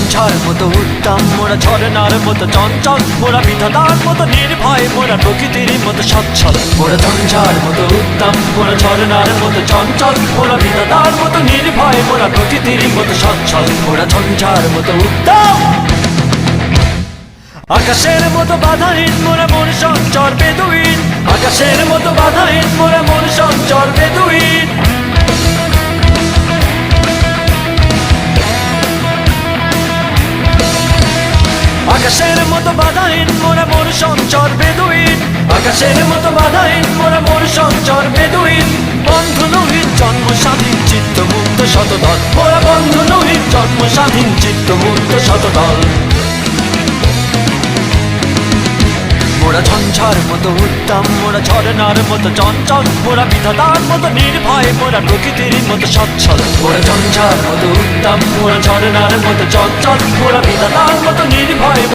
ঝঞ্ঝার মতো উত্তম, মোরা ঝরনার মতো চঞ্চল, মোরা বিধাতার মতো নির্ভয়, মোরা প্রকৃতির মতো সচ্ছল। মোরা ঝঞ্ঝার মতো উত্তম, মোরা ঝরনার মতো চঞ্চল, মোরা বিধাতার মতো নির্ভয়, মোরা প্রকৃতির মতো সচ্ছল। মোরা ঝঞ্ঝার মতো উত্তম, আকাশের মতো বাধাহীন, মোরা মন সঞ্চর বেদুইন। আকাশের মতো বাধাহীন, মোরা মন সঞ্চর বেদুইন। আকাশের মতো বাধাহীন, মোরা মন সঞ্চর বেদুইন। আকাশের মতো বাধাহীন, মোরা মন সঞ্চর বেদুইন। বন্ধু নহিত জন্ম স্বাধীন, চিত্ত মুক্ত শতদল। মোরা বন্ধু নহিত জন্ম স্বাধীন, চিত্ত মুক্ত শতদল। মোরা ঝঞ্ঝার মতো উত্তম, মোরা ঝরনার মতো চঞ্চল, মোরা বিধাতার মতো নির্ভয়, মোরা প্রকৃতির মতো সচ্ছল। মোরা ঝঞ্ঝার মতো উত্তম, মোরা ঝরনার মতো চঞ্চল, মোরা বিধাতার মতো নির্ভয়।